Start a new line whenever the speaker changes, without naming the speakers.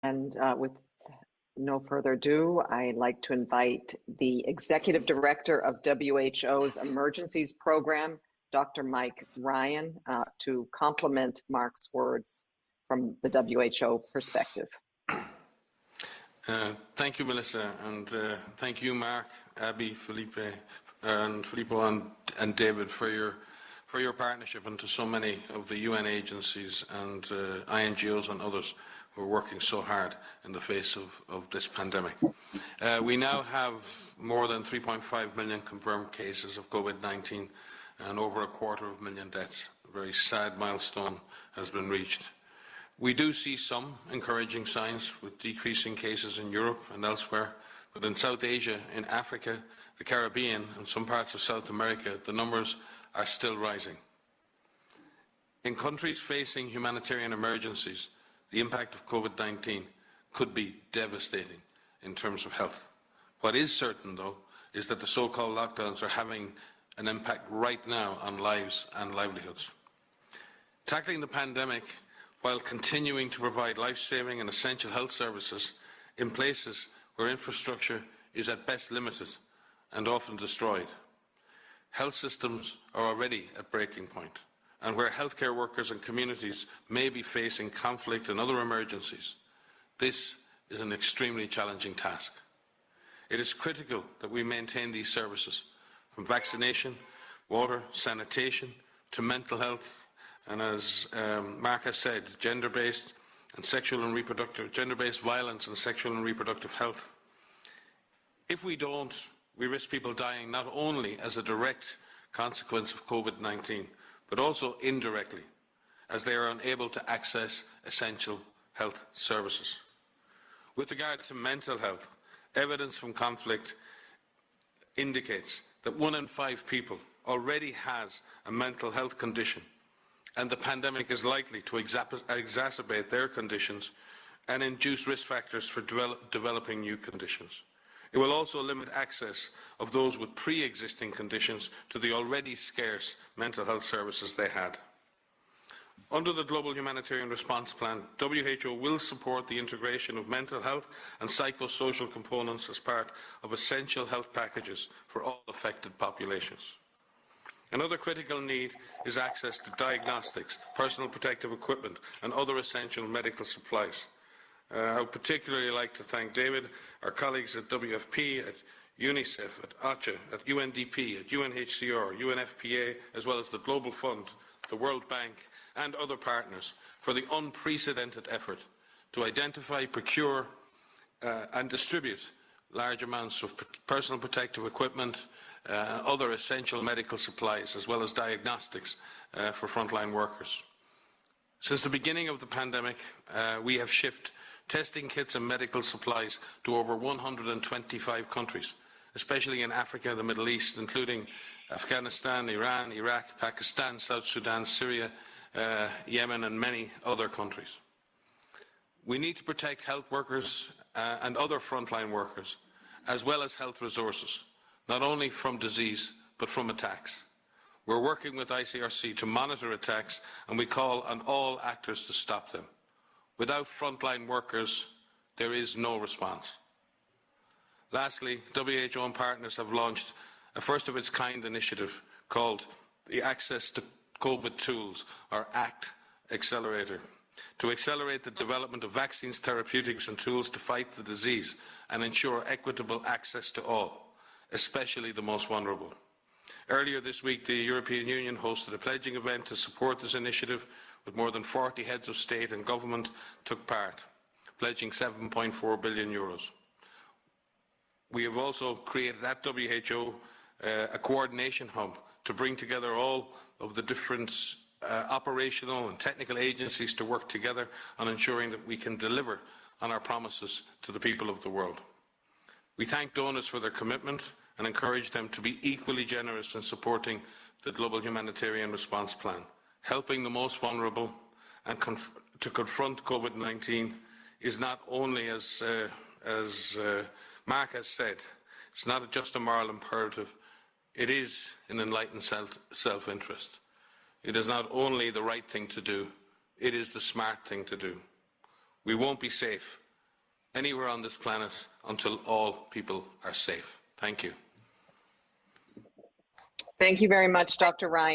And with no further ado, I'd like to invite the Executive Director of WHO's Emergencies Program, Dr. Mike Ryan, to complement Mark's words from the WHO perspective.
Thank you, Melissa, and thank you, Mark, Abby, Felipe, and Filippo, and David for your partnership, and to so many of the UN agencies and INGOs and others who are working so hard in the face of this pandemic. We now have more than 3.5 million confirmed cases of COVID-19 and over 250,000 deaths. A very sad milestone has been reached. We do see some encouraging signs with decreasing cases in Europe and elsewhere, but in South Asia, in Africa, the Caribbean and some parts of South America, the numbers are still rising. In countries facing humanitarian emergencies, the impact of COVID-19 could be devastating in terms of health. What is certain, though, is that the so-called lockdowns are having an impact right now on lives and livelihoods. Tackling the pandemic while continuing to provide life-saving and essential health services in places where infrastructure is at best limited and often destroyed. Health systems are already at breaking point, and where healthcare workers and communities may be facing conflict and other emergencies, this is an extremely challenging task. It is critical that we maintain these services, from vaccination, water, sanitation, to mental health, and as Mark has said, gender-based violence and sexual and reproductive health. If we don't, we risk people dying not only as a direct consequence of COVID-19, but also indirectly, as they are unable to access essential health services. With regard to mental health, evidence from conflict indicates that 1 in 5 people already has a mental health condition, and the pandemic is likely to exacerbate their conditions and induce risk factors for developing new conditions. It will also limit access of those with pre-existing conditions to the already scarce mental health services they had. Under the Global Humanitarian Response Plan, WHO will support the integration of mental health and psychosocial components as part of essential health packages for all affected populations. Another critical need is access to diagnostics, personal protective equipment, and other essential medical supplies. I would particularly like to thank David, our colleagues at WFP, at UNICEF, at OCHA, at UNDP, at UNHCR, UNFPA, as well as the Global Fund, the World Bank, and other partners for the unprecedented effort to identify, procure, and distribute large amounts of personal protective equipment, other essential medical supplies, as well as diagnostics for frontline workers. Since the beginning of the pandemic, we have shipped testing kits and medical supplies to over 125 countries, especially in Africa, the Middle East, including Afghanistan, Iran, Iraq, Pakistan, South Sudan, Syria, Yemen, and many other countries. We need to protect health workers and other frontline workers, as well as health resources, not only from disease, but from attacks. We're working with ICRC to monitor attacks, and we call on all actors to stop them. Without frontline workers, there is no response. Lastly, WHO and partners have launched a first-of-its-kind initiative called the Access to COVID Tools, or ACT Accelerator, to accelerate the development of vaccines, therapeutics and tools to fight the disease and ensure equitable access to all, especially the most vulnerable. Earlier this week, the European Union hosted a pledging event to support this initiative, with more than 40 heads of state and government took part, pledging €7.4 billion. We have also created at WHO a coordination hub to bring together all of the different operational and technical agencies to work together on ensuring that we can deliver on our promises to the people of the world. We thank donors for their commitment and encourage them to be equally generous in supporting the Global Humanitarian Response Plan. Helping the most vulnerable and to confront COVID-19 is not only, as Mark has said, it's not just a moral imperative, it is an enlightened self-interest. It is not only the right thing to do, it is the smart thing to do. We won't be safe anywhere on this planet until all people are safe. Thank you.
Thank you very much, Dr. Ryan.